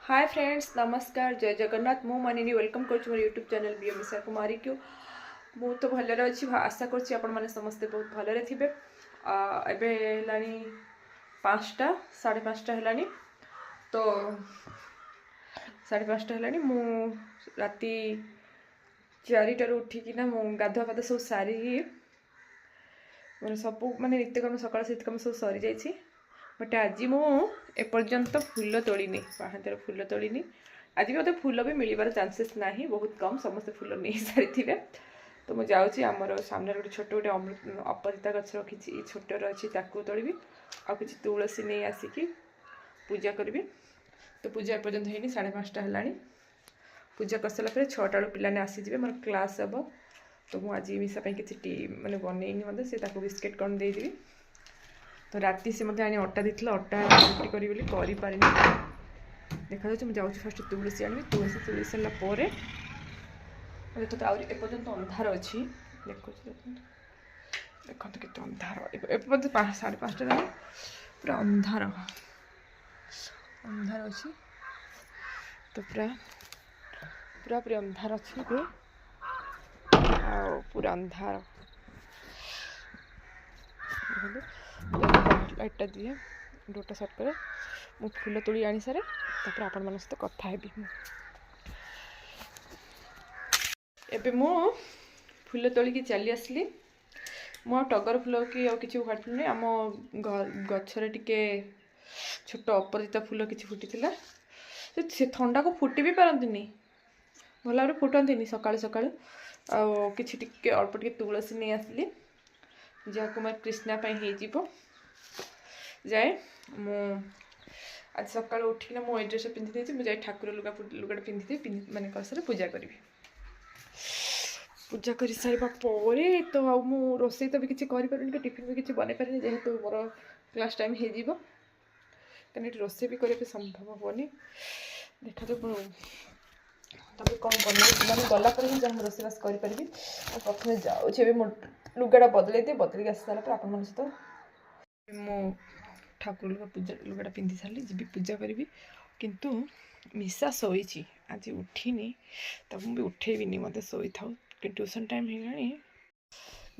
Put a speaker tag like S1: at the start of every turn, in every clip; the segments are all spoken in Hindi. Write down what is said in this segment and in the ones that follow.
S1: हाय फ्रेंड्स नमस्कार जय जगन्नाथ मु मानिनी वेलकम कर यूट्यूब चैनल बी मिशा कुमारी को मु तो भलरे अच्छी आशा करछि आपण माने समस्ते बहुत भलरे थिबे। एबे हेलानी 5टा 5:30 हेलानी तो 5:30 हेलानी मु राती 4टारू उठिकिना मु गाधुआ पाधा सब सारी मैंने सब माने नित्यकर्म सकाळ नित्यकर्म सब सरी जाइछि। बट आज मु एपर्यंत फूल तोड़नी पाहांतर फूल तोड़नी। आज भी मतलब फूल भी मिलबार चांसेस ना बहुत कम समस्त फूल नहीं सारी थे। तो मुझे जाऊँगी आमर सामने गोटे छोट गोटे अपराजिता गछ रखी छोटर अच्छी तोड़ी आ कि तुलसी नहीं आसिकी पूजा करी। तो पूजा एपर्यंत है 5:30 है। पूजा कर सारा 6टा पे आसीजे मोर क्लास हम। तो मुझे आज मिशा किसी टी मैंने बनईनी मतलब सी बिस्किट कौन देदेवी। तो राति से मत आनी अटा देती अटा रुटी करी बोली पारे देखा मुझे जाऊँगी फास्ट तुलसी आनी तुलसी तुली सारापर देखो तो एपर्यंत अंधार अच्छी देखो देखो तो केते अंधार एपर्यंत 5:30 जाए पूरा अंधार अंधार अच्छी। तो पूरा पूरा पूरा अंधार अच्छी पूरा अंधार लाइटा दिए डोरटा सर्ट करे मु फूल तोड़ी आनी सारे तापर आपण मन सहित कथा हेबी। एबे मु फूल तोलिकी चली आसली मु टगर फूल कि किसी काटुनी आम गचर टिके छोट अपराजिता फूल किसी फुटी से थंडा को फुटी भी पारती भल भाव फुटती सका सका कि अल्प टे तुलसी नहीं आसली जहाँ मैं कृष्णापी हो जाए मु आज सका उठिना मो ड्रेस पिंधि मुझे ठाकुर लुगा पिंधि माने कर पूजा करी। पूजा कर सारा तो मु रोसे तो भी किसी करें टिफिन भी किसी बन पारे जेहेतु मोर क्लास टाइम हो कहीं रोसे भी करने संभव हेनी देखा तो तब कौन बन गला जहाँ रोसेबास करी प्रथम जाऊँगी मो लुगाटा बदल दिए बदल आस सारा आप सहित मो ठाकुर लुगाटा पिंधि सारे जी पूजा करी किंतु मिशा शोची आज उठिनी तब मुझे उठेबी मत शोई था कि ट्यूशन टाइम है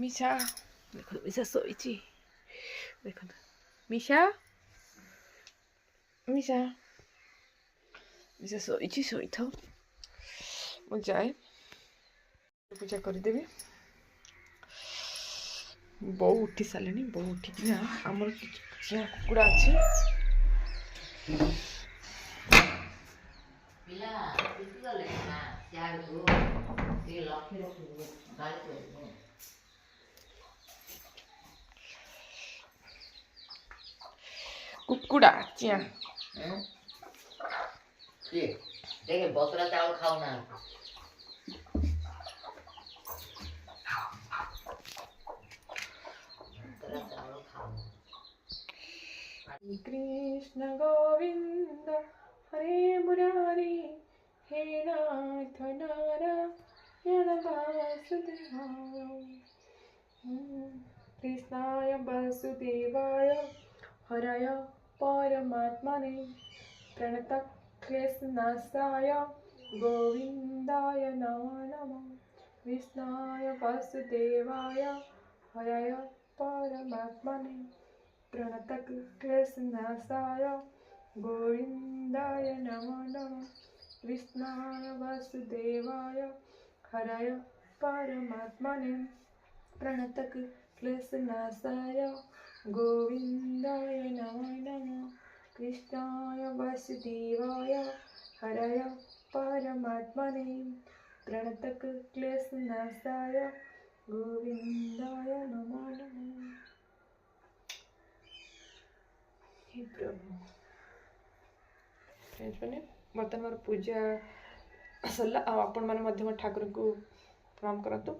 S1: मिशा देख मिशा शोची देख मिशा मिशा मिशा शोची शोई था मु जाए पूजा करदेवी। बो उठी सारे बो उठिकिना आमर कुकुड़ा अच्छी कुकुड़ा चिया
S2: देखे बकरा चावल खाओ ना
S1: कृष्ण गोविंद हरे मुरारी हे नाथ नारायण वासुदेवाय कृष्णाय वासुदेवाय हराय परमात्मने प्रणतक्लेशनाशाय गोविंदाय नमो नमः। कृष्णाय वासुदेवाय हराय परमात्मने प्रणतक्लेशनाशाय गोविंदाय नमो नमः। कृष्णाय वासुदेवाय हराय परमात्मने प्रणतक्लेशनाशाय गोविंदाय नमो नमः। कृष्णाय वासुदेवाय हराय परमात्मने प्रणतक्लेशनाशाय गोविंदाय नमो नमः। हे प्रभु फ्रेंड्स मैंने बर्तमान मोर पूजा सरला आपण मैंने ठाकुर को प्रणाम करतु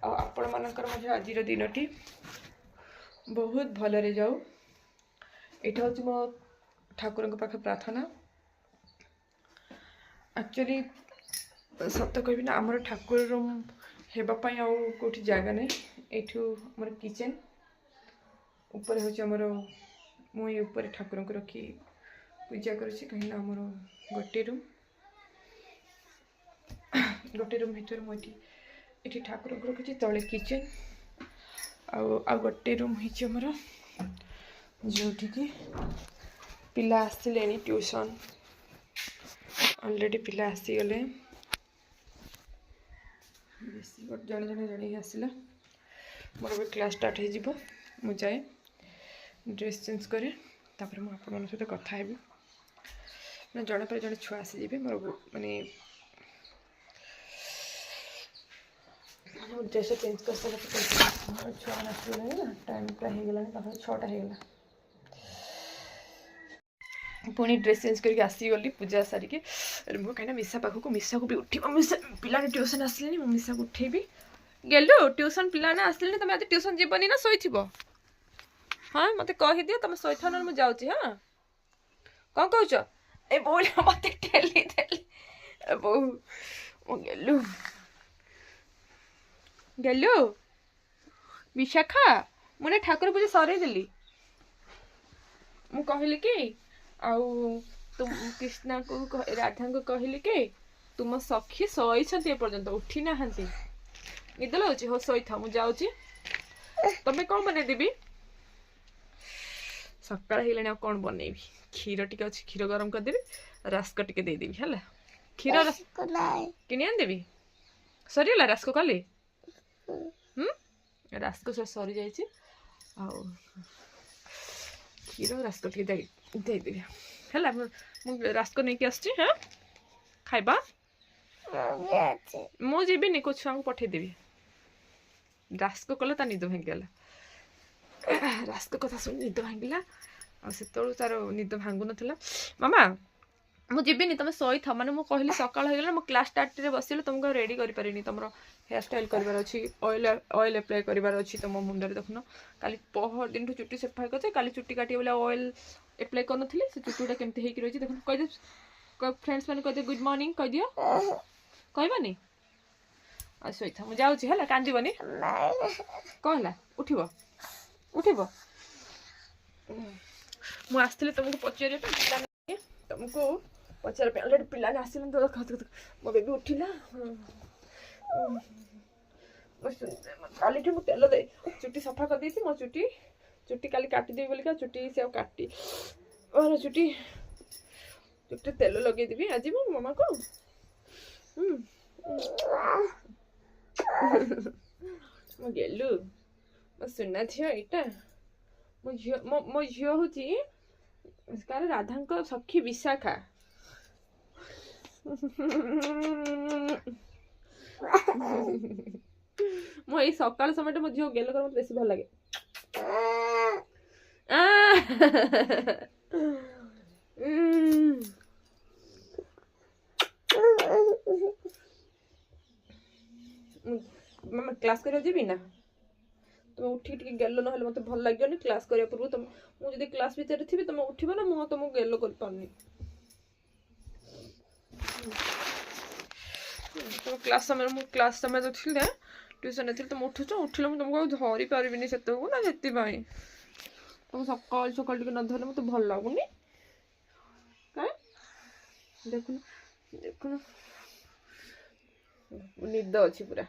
S1: आपण मानकर आज दिन टी बहुत भलरे जाऊ। यहाँ हूँ मो ठाकुर पाखे प्रार्थना एक्चुअली सत कह ना आमर ठाकुर रूम होगापाई कौटी जगह नहीं ये मोर किचेन ऊपर हूँ आमर मुझे ऊपर ठाकुर को रखी पूजा करुँची कहीं आमर गोटे रूम भर मुझे ये ठाकुर को रखी तले किचन आ गोटे रूम होमर जो पिला आसले ट्यूशन ऑलरेडी पिला आसीगले जड़े जड़े जड़े आसला मोर भी क्लास स्टार्ट हो जाए ड्रेस चेंज करे तापर मुझे आप सहित कथा हेबी मैं जड़े पर जड़े छुआ आसीजे मोर माने ड्रेस चेंज कर सारा छुआ आसगले टाइम प्राय होगला 6टा होगला पुणी ड्रेस चेंज करके आसीगली पूजा सारिके मुझे कहीं मिसा पाखक मिसा को भी उठ मिसा पिला ट्यूशन आसले मिसा को उठेबी गेलु ट्यूशन पिला ना आसले तुम आज ट्यूशन जीवनी ना शोइथिबो हाँ मत कही दियो तुम शोइथा ना मुझे जाऊँगी हाँ कौन कहच ए बोल मत ठेली ठेली बो गेलु गेलु विशाखा मुझे ठाकुर पूजा सरे देली मु कहली कि आउ तुम कृष्णा को राधा को कहली कि तुम सखी शोइछंती ए पर्यंत उठी नाहंती निद लाउची हो शोई था मु जाउची तमे कौन बने देबी सकाळ हेलानी आ कौन बनेबी क्षीर टिके अछि क्षीर गरम कर देबी रास्क टिके दे देबी हला क्षीर रास्क नाही किनि आन देबी सरीला रास्क काले रास्क से सरी जाइची आ क्षीर रास्क टिके दे देबी हला मु रास्क नै के आछी हां खाइबा मु जीबिनी को छुआ को पठे देबी रास्क कले ता निद भांगीगला रास्क कथा सुन निद भांगीला से तार निद भांगु नथिला मामा मु जीबिनी तुम शोई था माने मु कहली सकाळ हो गेला मु क्लास स्टार्ट रे बसिले तुमको रेडी करि परिनी तुमरो हेयर स्टाइल करबार अछि ऑयल अप्लाई करबार अछि तुम मुंडरे देखुनो काली पहर दिन ठु चुट्टी सफा करते काली चुट्टी काटी बोला ऑयल अप्लाई कर नथिले से चुट्टीटा केमते हेकि रहिछि देखुन कह दे फ्रेंड्स माने कह दे गुड मॉर्निंग कह दियो कहबानी आ शोई था मु जाउछि हला कांदिबनी कहला उठिबो उठिबो मु आस्थिले तुमको पचारे पे तुमको पचारे पे ऑलरेडी पिला ने आसिलन तो मो बेबी उठिला काली मु तेल दे चुट्टी सफा कर देसी मो चुट्टी काली काटी देबी बोलिका चुट्टी से काटी और चुट्टी तेल लगे देबी आज मो मामा को मो गेलु मो सुना झियो एटा मो झियो होची कार राधा सखी विशाखा मो ये सकाल समय मो झियो गेलो कर मत बेसी भल लागे मामा क्लास कर जीबी ना तुम उठी टिके गेलो ना मत भल लगे क्लास करिया पूर्व तुम मुझे क्लास भीतर थी तुम उठब ना मुझे तुमको गेलो कर पानी तुम क्लास समय तो थी ट्यूशन थी तुम उठुच उठिल मुझे तुमको धरी पारिनी से ना से तुम सकाल सकाल टिके न धरले मत भल लगुनि देखुन देखुन निद अच्छी पूरा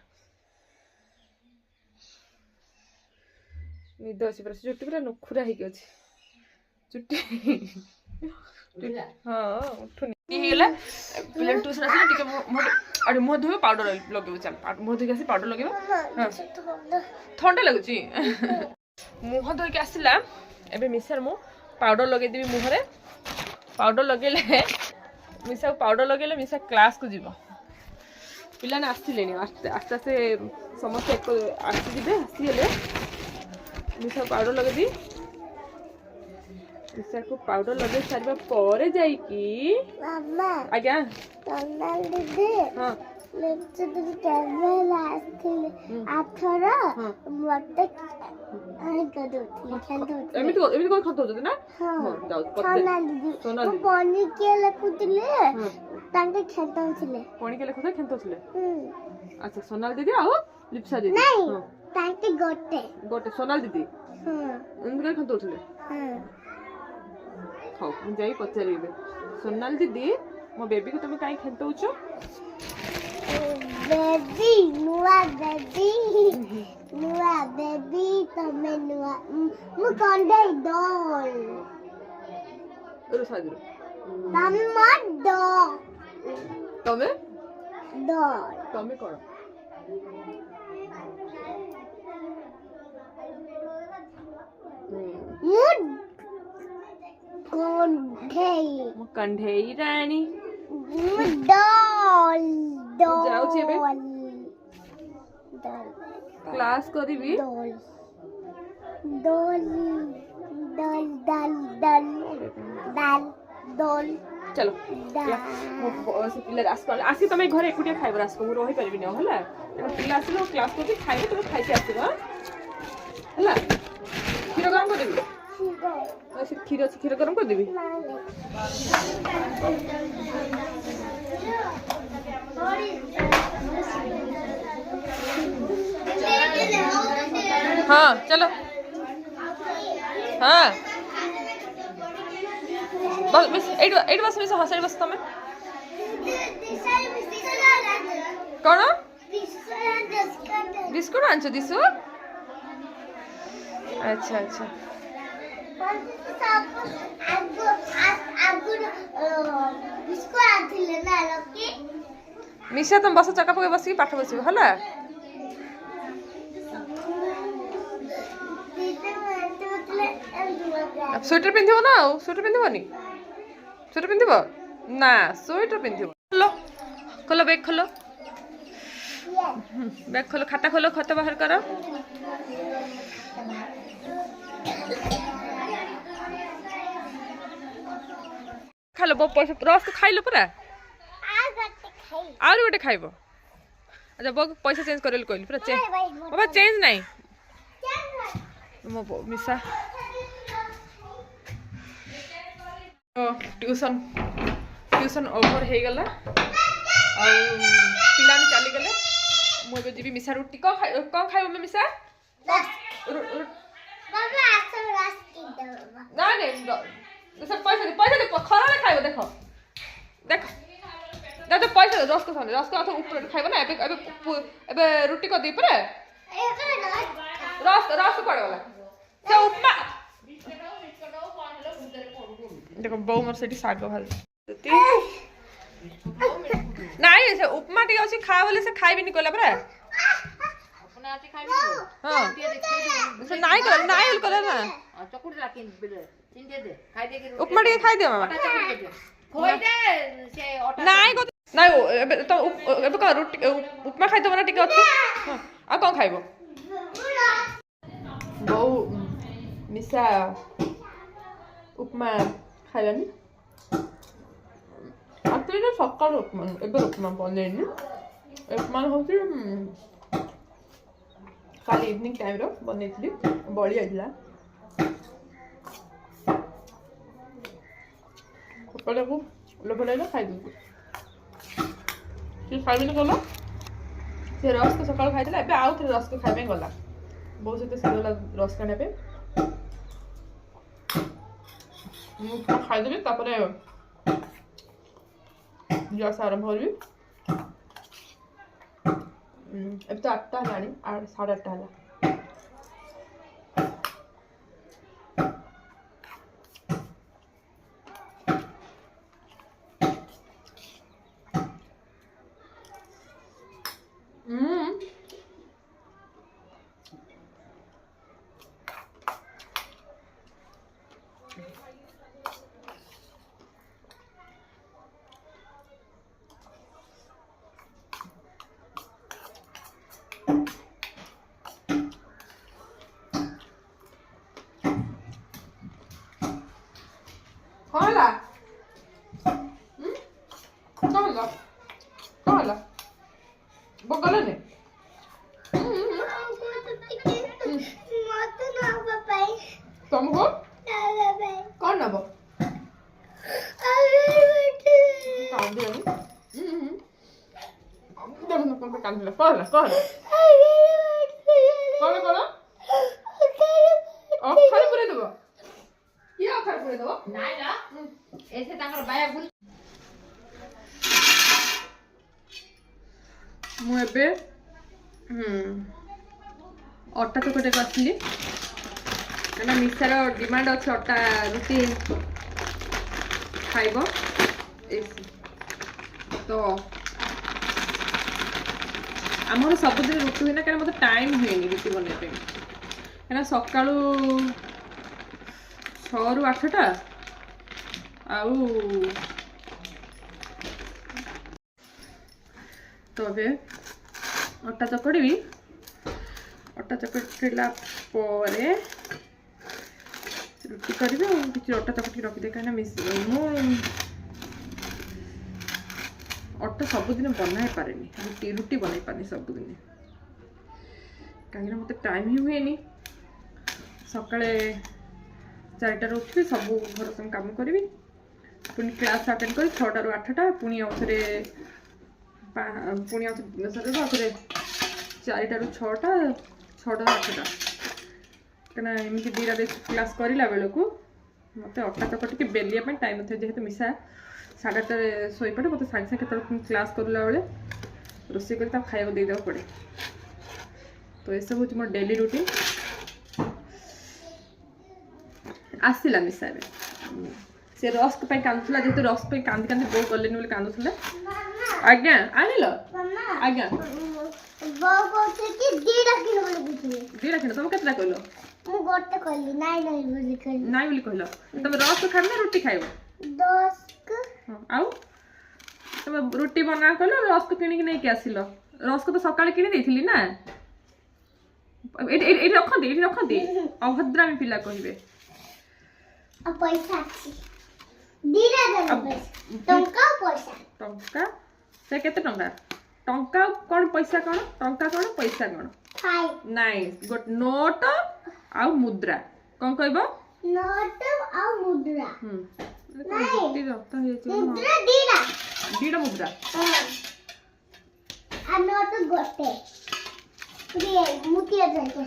S1: निद अच्छी पूरा चुट्टी पूरा नखुरा होगी अच्छी चुट्टी हाँ उठुनी हेला पिला ट्यूशन आसी टिके अरे मुह धोबे पाउडर लगेबो चल मुह धोके आसी पाउडर लगेबो ठंडा लगुची मुह धोके आसिला एबे मिसर मु पाउडर लगे देबी मुह रे पाउडर लगेले मिसा पाउडर लगेले मिसा क्लास को जीव पिला ने आसिले आस्ते आस्ते समस्त एक आसी जिबे आसीले मिसा पाउडर लगे दी मिसा को पाउडर लगे सारिबा परे जाई की मामा आज्ञा तन्ना दीदी हां लेक्चर दीदी कैमरा आस्थिले आथरा मते आई गदोती खेलदोती एमिति कोइ खतो ना हां जाउ तन्ना दीदी पानी के लकुतले तांके खेलतोथिले पानी के लकुतले खेलतोथिले अच्छा सोनाल दीदी आओ लिप्सा दीदी नहीं तांके गोटे सोनाल दीदी हां उनके खतोथिले हां ଦେଖାଉ ମୁଁ ଯାଇ ପଚାରିବି ସୋନାଲ ଦିଦି ମୋ ବେବିକୁ ତମେ କାହିଁ ଖେଦଉଛ
S3: ବେବି ନୂଆ ବେବି ତମେ ନୂଆ ମୁଁ କଣ୍ଡେଇ ଡଲ୍
S1: ସାଜୁ
S3: ତମ ଡଲ୍
S1: ତମେ
S3: ଡଲ୍
S1: ତମେ କଣ
S3: ମୁଁ କଣ୍ଡେଇ
S1: ମୁଁ କଣ୍ଢେଇ ରାଣୀ
S3: ମୁଁ ଡଲ୍
S1: ଯାଉଛି ଏବେ।
S3: ଡଲ୍
S1: କ୍ଲାସ୍ କରିବି
S3: dull dull dull dull dull dull dull
S1: ଚାଲ
S3: ଡଲ୍
S1: ସେ ପିଲା ଆସି ତମେ ଘରେ ଏକୁଟିଆ ଖାଇବ ରାସ୍କ ମୁଁ ରହିପାରିବିନି ଆଉ ହେଲା ତେଣୁ ପିଲା ଆସିବ କ୍ଲାସ୍ କରୁଛି ଖାଇବ ତମେ ଖାଇକି ଆସିବ ହେଲା କ୍ଷୀର ଗରମ କରିଦେବି ସେ କ୍ଷୀର ଅଛି କ୍ଷୀର ଗରମ କରିଦେବି हाँ चलो हाँ बस बस एट बस मिस हसाई बस तमे कौन बिस्कुट आंचो दिसु अच्छा अच्छा मिशा तुम बस चका पके बस पाठ बस है स्वेटर पिंधिब ना स्वेटर पिंधिबनी स्वेटर पिंधिब ना स्वेटर पिंधिब खोलो खोलो बैग खोलो बैग खोलो खाता खोलो खाता बाहर करो खालो बो पैसा रस खाइलो पूरा आउरी गोटे खाइबो अच्छा बो पैसा चेंज करेल कहली पूरा चेंज बाबा चेंज नहीं मो मिसा ट्यूशन ट्यूशन ओवर हो गला पिला चली गले मुझे जी मिसा रुटी कौन खाइब मैं मिसा ना पैसा पैसा दे खरा खाइब देख देख तो पैसा दे रस को अथवा ऊपर खाइब ना एबे रुटी कर दी परे रस रस पड़ गला से उपमा देखो बो मोर सेठी साग भाल नहीं से उपमा टी अछि खा बोले से खाइबी नि कहला परे अपने आती खाइबी हां से नहीं कर ना
S2: चकुड़ राखी चिंटे दे खाइ दे
S1: उपमा टी खाइ दे मामा
S2: खोइ दे से ओटा
S1: नहीं एबे तो एबे का रोटी उपमा खाइ दबना टिके अछि हां आ कोन खाइबो बो मिसा उपमा खाइलानी आतरे सकाळ उपमा एबे उपमा बनेनी उपमा होती काली इवनिंग टाइम रो बनेतली बळी आइला उपले को लोभ लागला खाइ दू कि खाइबे गला से रस को सकाळ खाइला एबे आउ थे रस को खाइबे गला बहुत से से रस खाने पे खाइदेवी तापर ग्यास आरंभ करी अब तो 8टा है 8:30 है Hola. Hola. Hola. Bocolone. तुमको कौन नबो कांदिला कहला कहला कौन कौन अखर पुरे देबो ये अखर पुरे देबो
S2: नाइ ना ଏସେ ତାଙ୍କର ବାୟା ବୁଲ
S1: ମୁଁ ଏବେ ଅଟା ଚକଟିବାକୁ ଆସିଲି କାହିଁକିନା ମିଶାର ଡିମାଣ୍ଡ ଅଛି ଅଟା ରୁଟି ଖାଇବ ତ ଆମର ସବୁଦିନ ରୁଟି ହୁଏନା କାରଣ ମୋତେ ଟାଇମ୍ ହୁଏନି ରୁଟି ବନେଇବା ପାଇଁ କାହିଁକିନା ସକାଳୁ 6 ରୁ 8ଟା ଆଉ ତ ଏବେ ଅଟା ଚକଟିବି ଅଟା ଚକଟିଲା ପରେ ରୁଟି କରିବି ଆଉ କିଛି ଅଟା ଚକଟିକି ରଖିଦିଏ କାହିଁକିନା ମୁଁ ଅଟା ସବୁଦିନ ବନାଇ ପାରେନି ରୁଟି ବନାଇ ପାରେନି ସବୁଦିନ କାହିଁକିନା ମୋତେ ଟାଇମ୍ ହିଁ ହୁଏନି ସକାଳେ 4ଟାରୁ ଉଠିବି ସବୁ ଘର ସବୁ କାମ କରିବି ପୁଣି କ୍ଲାସ୍ ଆଟେଣ୍ଡ କରି 6ଟାରୁ 8ଟା ପୁଣି ଆଉଥରେ 4ଟାରୁ 6ଟା 6ଟାରୁ 8ଟା କାହିଁକିନା ଏମିତି 2ଟା କ୍ଲାସ୍ କରିଲା ବେଳକୁ ମୋତେ ଅଟା ଚକଟିକି ବେଲିବା ପାଇଁ ଟାଇମ୍ ନଥାଏ ଯେହେତୁ ମିଶା 8:30ରେ ଶୋଇପଡ଼େ ମୋତେ ସାଙ୍ଗେ ସାଙ୍ଗେ କେତେବେଳେ କ୍ଲାସ୍ କରିଲା ବେଳେ ରୋଷେଇ କରି ତାକୁ ଖାଇବାକୁ ଦେଇଦେବାକୁ ପଡ଼େ ତ ଏସବୁ ହେଉଛି ମୋର ଡେଲି ରୁଟିନ୍ ଆସିଲା ମିଶା ଏବେ ସେ ରସ୍କ ପାଇଁ କାନ୍ଦୁଥିଲା ଯେହେତୁ ରସ୍କ ପାଇଁ କାନ୍ଦି କାନ୍ଦି ବୋଉ ଗଲେନି ବୋଲି କାନ୍ଦୁଥିଲା ଆଜ୍ଞା ଆଣିଲ ଆଜ୍ଞା
S3: ବୋଉ କହୁଛି କି 2ଟା କିଲୋ ବୋଲି ବୁଝିଲି
S1: 2ଟା କିଲୋ ତମେ କେତେଟା କହିଲ
S3: ମୁଁ ଗୋଟେ କହିଲି ନାଇଁ ବୋଲି କହିଲି
S1: ନାଇଁ ବୋଲି କହିଲ ତମେ ରସ୍କ ଖାଇବ ନା ରୁଟି ଖାଇବ
S3: 10
S1: ଆଉ ତମେ ରୁଟି ବନା କଲ ରସ୍କ କିଣିକି ନେଇକି ଆସିଲ ରସ୍କ ତ ସକାଳେ କିଣି ଦେଇଥିଲି ନା ଏଇଠି ରଖନ୍ତି ଅଭଦ୍ରାମୀ ପିଲା କହିବେ
S3: ଆଉ ପଇସା ଅଛି 2ଟା ଦେଲେ ପଇସା ଟଙ୍କା ପଇସା
S1: ଟଙ୍କା ସେ କେତେ ଟଙ୍କା ଟଙ୍କା କ'ଣ ପଇସା କ'ଣ ଟଙ୍କା କ'ଣ ପଇସା କ'ଣ
S3: ଖାଇ
S1: ନାଇଁ ଗୋଟେ ନୋଟ ଆଉ ମୁଦ୍ରା କ'ଣ କହିବ
S3: ନୋଟ ଆଉ ମୁଦ୍ରା
S1: ହେଇଛି
S3: ମୁଦ୍ରା 2ଟା
S1: 2ଟା ମୁଦ୍ରା
S3: আর নট গোটে প্রিয় মুটিয়া যাইতে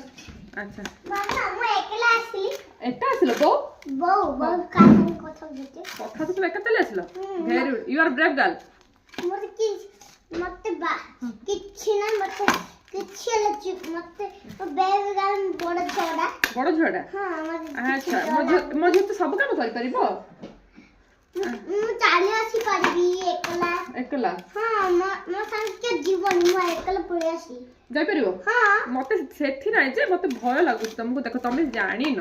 S1: আচ্ছা
S3: মামা মু একলা আসলি
S1: একা আসলো বউ
S3: বউ কাছে কথা বলতে
S1: কথা তো তুমি একা চলে আসলো very good you are brave girl
S3: মতে কি মতে বা কিছি না মতে কিছি লাগি মতে বেবি গার্ল বড় ঝড়া হ্যাঁ
S1: আচ্ছা মো যেতে সব কাম করি পারিবো
S3: মু চালি আসি পারবি একলা
S1: একলা
S3: হ্যাঁ মো সাথে জীবন মু একলা পড়ে আসি
S1: যাই পারিবো
S3: হ্যাঁ
S1: মতে সেথি নাই যে মতে ভয় লাগুଛି ତମକୁ ଦେଖ ତମେ ଜାଣିନ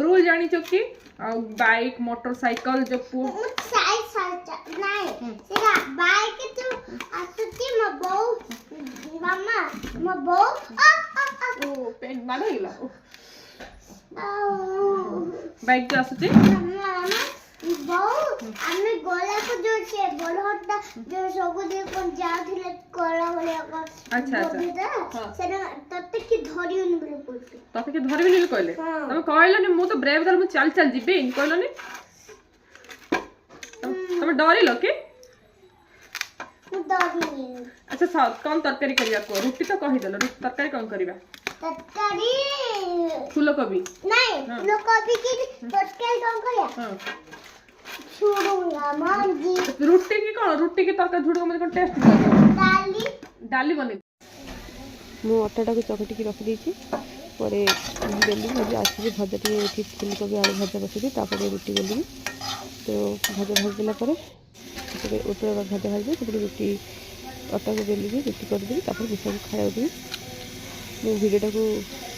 S1: ରୁଲ ଜାଣିଛ କି ଆଉ ବାଇକ୍ ମୋଟରସାଇକେଲ ଯୋ
S3: ମୁ ସାଇ ନାଇଁ ସେଟା ବାଇକ୍ ତ ଆସୁଛି ମୋ ବୋଉ ମାମା ମୋ ବୋଉ
S1: ଓ ପେନ୍ ମାଡ଼ ହେଇଗଲା ବାଇକ୍ ଯୋ ଆସୁଛି
S3: ମାମା ବୋଉ ଆମେ ଗଲାକୁ ଯୋଉ ସେ ବଡଟା ଯୋଉ ସବୁ ଯେ କୋନ ଯାଉଥିଲେ କଳା ଭଳିଆ
S1: ଆଚ୍ଛା
S3: ସେଟା ତତେ କି ଧରିଉନି ବୋଲି କହୁଛି
S1: ତତେ କି ଧରିବିନି ବୋଲି କହିଲେ ତମେ କହିଲନି ମୁଁ ତ ବ୍ରେଭ୍ ଗାର୍ଲ ମୁଁ ଚାଲି ଚାଲି ଯିବି କହିଲନି ତମେ ଡରିଲ କି
S3: ମୁଁ ଡରିନି
S1: ଆଚ୍ଛା କଣ ତରକାରୀ କରିବା କୁହ ରୁଟି ତ କହିଦେଲ ତରକାରୀ କଣ କରିବା
S3: ତରକାରୀ
S1: ଫୁଲକୋବି
S3: ନାଇଁ ଫୁଲକୋବି କି ତରକାରୀ କଣ କରିବା ଝୁଡୁଙ୍ଗା ମଞ୍ଜି
S1: ରୁଟି କି କଣ ରୁଟି କି ତରକାରୀ ଝୁଡୁଙ୍ଗା ମଞ୍ଜି କଣ ଟେଷ୍ଟ ଡାଲି ବନେଇ ମୁଁ ଅଟାଟାକୁ ଚକଟିକି ରଖିଦେଇଛି ପରେ ବେଲି ଭାଜି ଆସିବି ଭଜା ଟିକେ ଏଠି ଫୁଲକୋବି ଆଳୁ ଭଜା ବସିବି ତାପରେ ରୁଟି ବେଲିବି ତ ଭଜା ଭାଜିଦେଲା ପରେ ଉପରେ ଭଜା ଭାଜିବି ତାପରେ ରୁଟି ଅଟାକୁ ବେଲିବି ରୁଟି କରିଦେବି ତାପରେ ମିଶାକୁ ଖାଇବାକୁ ଦେବି ମୁଁ ଭିଡ଼ିଓଟାକୁ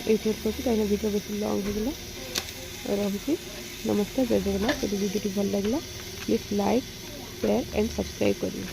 S1: ଏଇଠି କରୁଛି କାହିଁକିନା ଭିଡ଼ିଓ ବେଶୀ ଲଙ୍ଗ୍ ହେଇଗଲା ରହୁଛି ନମସ୍କାର ଜୟ ଜଗନ୍ନାଥ ଯଦି ଭିଡ଼ିଓଟି ଭଲ ଲାଗିଲା please like share and subscribe କରିବେ